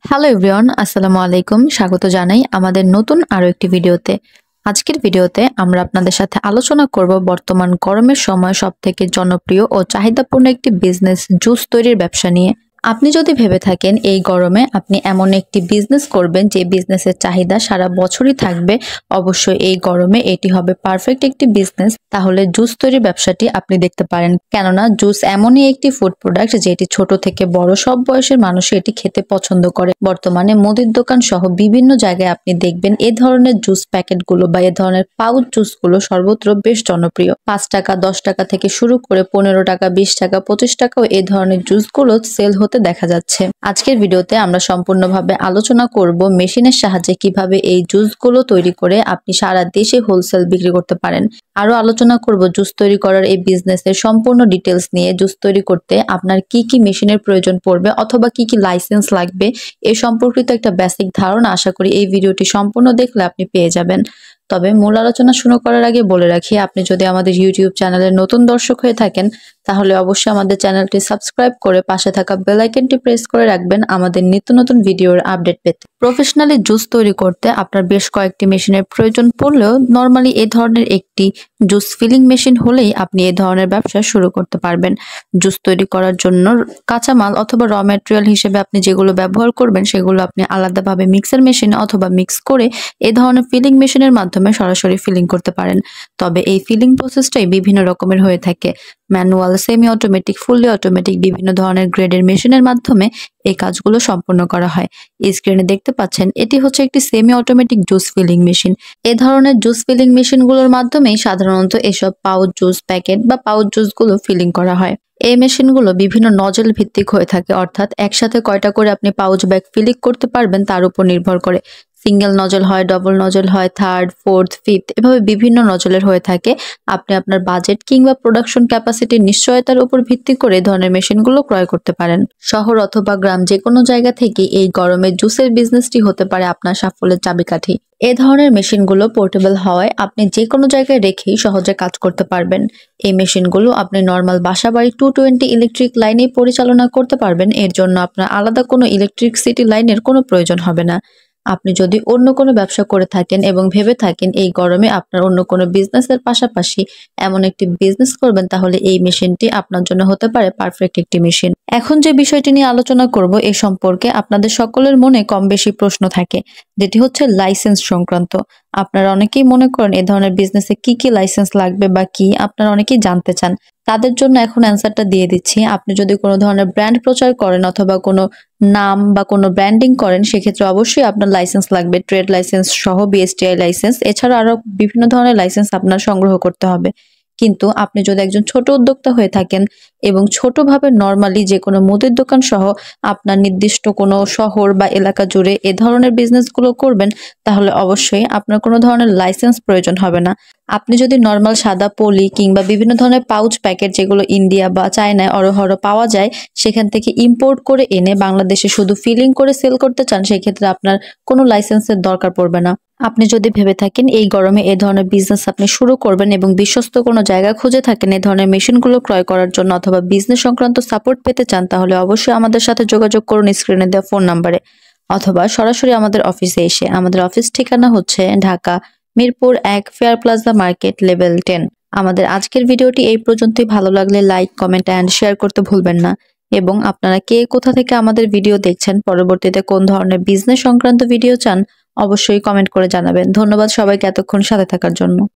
Hello everyone, আসসালামু আলাইকুম। স্বাগত জানাই আমাদের নতুন আরো একটি ভিডিওতে। আজকের ভিডিওতে আমরা আপনাদের সাথে আলোচনা করব বর্তমান গরমের সময় সবথেকে জনপ্রিয় ও চাহিদাপূর্ণ একটি বিজনেস জুস তৈরির ব্যবসা নিয়ে। আপনি যদি ভেবে থাকেন এই গরমে আপনি এমন একটি বিজনেস করবেন যে বিজনেসের চাহিদা সারা বছরই থাকবে, অবশ্যই এই গরমে এটি হবে পারফেক্ট একটি বিজনেস। তাহলে জুস তৈরির ব্যবসাটি আপনি দেখতে পারেন, কেননা জুস এমনই একটি ফুড প্রোডাক্ট যেটি ছোট থেকে বড় সব বয়সের মানুষ এটি খেতে পছন্দ করে। বর্তমানে মুদির দোকান সহ বিভিন্ন জায়গায় আপনি দেখবেন এ ধরনের জুস প্যাকেটগুলো বা এ ধরনের পাউচ জুসগুলো সর্বত্র বেশ জনপ্রিয়। 5 টাকা 10 টাকা থেকে শুরু করে 15 টাকা 20 টাকা 25 টাকাও এই ধরনের জুসগুলো সেল হতে দেখা যাচ্ছে। আজকের ভিডিওতে আমরা সম্পূর্ণভাবে আলোচনা করব মেশিনের সাহায্যে কিভাবে এই জুসগুলো তৈরি করে আপনি সারা দেশে হোলসেল বিক্রি করতে পারেন। আরো আলোচনা করব জুস তৈরি করার এই বিজনেসের সম্পূর্ণ ডিটেলস নিয়ে। জুস তৈরি করতে আপনার কি কি মেশিনের প্রয়োজন পড়বে অথবা কি কি লাইসেন্স লাগবে এ সম্পর্কিত একটা বেসিক ধারণা আশা করি এই ভিডিওটি সম্পূর্ণ দেখলে আপনি পেয়ে যাবেন। তবে মূল আলোচনা শুরু করার আগে বলে রাখি, আপনি যদি আমাদের ইউটিউব চ্যানেলের নতুন দর্শক হয়ে থাকেন তাহলে অবশ্যই আমাদের চ্যানেলটি সাবস্ক্রাইব করে পাশে থাকা বেল আইকনটি প্রেস করে রাখবেন আমাদের নিত্য নতুন ভিডিওর আপডেট পেতে। প্রফেশনালি জুস তৈরি করতে আপনার বেশ কয়েকটি মেশিনের প্রয়োজন পড়লেও নরমালি এই ধরনের একটি জুস ফিলিং মেশিন হলেই আপনি এই ধরনের ব্যবসা শুরু করতে পারবেন। জুস তৈরি করার জন্য কাঁচামাল অথবা র ম্যাটেরিয়াল হিসেবে আপনি যেগুলো ব্যবহার করবেন সেগুলো আপনি আলাদাভাবে মিক্সার মেশিনে অথবা মিক্স করে এই ধরনের ফিলিং মেশিনের মাধ্যমে সরাসরি ফিলিং করতে পারেন। তবে এই ফিলিং প্রসেসটাই বিভিন্ন রকমের হয়ে থাকে, manual, semi automatic, fully automatic, বিভিন্ন ধরনের গ্রেডের মেশিনের মাধ্যমে এই কাজগুলো সম্পন্ন করা হয়। এই স্ক্রিনে দেখতে পাচ্ছেন এটি হচ্ছে একটি semi automatic juice filling machine. এ ধরনের জুস ফিলিং মেশিনগুলোর মাধ্যমেই সাধারণত এসব পাউচ জুস প্যাকেট বা পাউচ জুসগুলো ফিলিং করা হয়। এই মেশিনগুলো বিভিন্ন নজল ভিত্তিক হয়ে থাকে, অর্থাৎ একসাথে কয়টা করে আপনি পাউচ ব্যাগ ফিলিং করতে পারবেন তার উপর নির্ভর করে। সিঙ্গেল নজল হয়, ডবল নজল হয়, থার্ড, ফোর্থ, ফিফথ, এভাবে বিভিন্ন নজলের হয়ে থাকে। আপনি আপনার বাজেট কিংবা প্রোডাকশন ক্যাপাসিটির নিশ্চয়তার উপর ভিত্তি করে ধরনের মেশিনগুলো ক্রয় করতে পারেন। শহর অথবা গ্রাম যে কোনো জায়গা থেকে এই গরমে জুসের বিজনেসটি হতে পারে আপনার সাফল্যের চাবিকাঠি। এ ধরনের মেশিনগুলো পোর্টেবল হওয়ায় আপনি যে কোনো জায়গায় রেখেই সহজে কাজ করতে পারবেন। এই মেশিনগুলো আপনি নর্মাল বাসাবাড়ি 220 ইলেকট্রিক লাইনে পরিচালনা করতে পারবেন। এর জন্য আপনার আলাদা কোনো ইলেকট্রিসিটি লাইনের কোনো প্রয়োজন হবে না। আপনি যদি অন্য কোনো ব্যবসা করে থাকেন এবং ভেবে থাকেন এই গরমে আপনার অন্য কোনো বিজনেসের পাশাপাশি এমন একটি বিজনেস করবেন, তাহলে এই মেশিনটি আপনার জন্য হতে পারে পারফেক্ট একটি মেশিন। এখন যে বিষয়টি নিয়ে আলোচনা করব এ সম্পর্কে আপনাদের সকলের মনে কম বেশি প্রশ্ন থাকে, যেটি হচ্ছে লাইসেন্স সংক্রান্ত। আপনারা অনেকেই মনে করেন এ ধরনের বিজনেসে কি কি লাইসেন্স লাগবে বা কি, আপনারা অনেকেই জানতে চান। তাদের জন্য এখন অ্যান্সারটা দিয়ে দিচ্ছি। আপনি যদি কোনো ধরনের ব্র্যান্ড প্রচার করেন অথবা কোনো নাম বা কোনো ব্র্যান্ডিং করেন সেক্ষেত্রে অবশ্যই আপনার লাইসেন্স লাগবে, ট্রেড লাইসেন্স সহ বিএসটিআই লাইসেন্স, এছাড়া আরো বিভিন্ন ধরনের লাইসেন্স আপনার সংগ্রহ করতে হবে। কিন্তু আপনি যদি একজন ছোট উদ্যোক্তা হয়ে থাকেন এবং ছোটভাবে নর্মালি যে কোনো মুদির দোকান সহ আপনার নির্দিষ্ট কোনো শহর বা এলাকা জুড়ে এ ধরনের বিজনেসগুলো করবেন, তাহলে অবশ্যই আপনার কোনো ধরনের লাইসেন্স প্রয়োজন হবে না। আপনি যদি নর্মাল সাদা পলি কিংবা বিভিন্ন ধরনের পাউচ প্যাকেট যেগুলো ইন্ডিয়া বা চায়নায় অরহর পাওয়া যায় সেখান থেকে ইম্পোর্ট করে এনে বাংলাদেশে শুধু ফিলিং করে সেল করতে চান, সেক্ষেত্রে আপনার কোনো লাইসেন্সের দরকার পড়বে না। আপনি যদি ভেবে থাকেন এই গরমে এ ধরনের বিজনেস আপনি শুরু করবেন এবং বিশ্বস্ত কোনো জায়গা খুঁজে থাকেন এ ধরনের মেশিনগুলো ক্রয় করার জন্য অথবা বিজনেস সংক্রান্ত সাপোর্ট পেতে চান, তাহলে অবশ্যই আমাদের সাথে যোগাযোগ করুন স্ক্রিনে দেওয়া ফোন নাম্বারে অথবা সরাসরি আমাদের অফিসে এসে। আমাদের অফিস ঠিকানা হচ্ছে Dhaka Mirpur 1, fair plaza market, level 10। আমাদের আজকের ভিডিওটি এই পর্যন্তই। ভালো লাগলে লাইক, কমেন্ট এন্ড শেয়ার করতে ভুলবেন না। এবং আপনারা কে কোথা থেকে আমাদের ভিডিও দেখছেন, পরবর্তীতে কোন ধরনের বিজনেস সংক্রান্ত ভিডিও চান অবশ্যই কমেন্ট করে জানাবেন। ধন্যবাদ সবাইকে এতক্ষণ সাথে থাকার জন্য।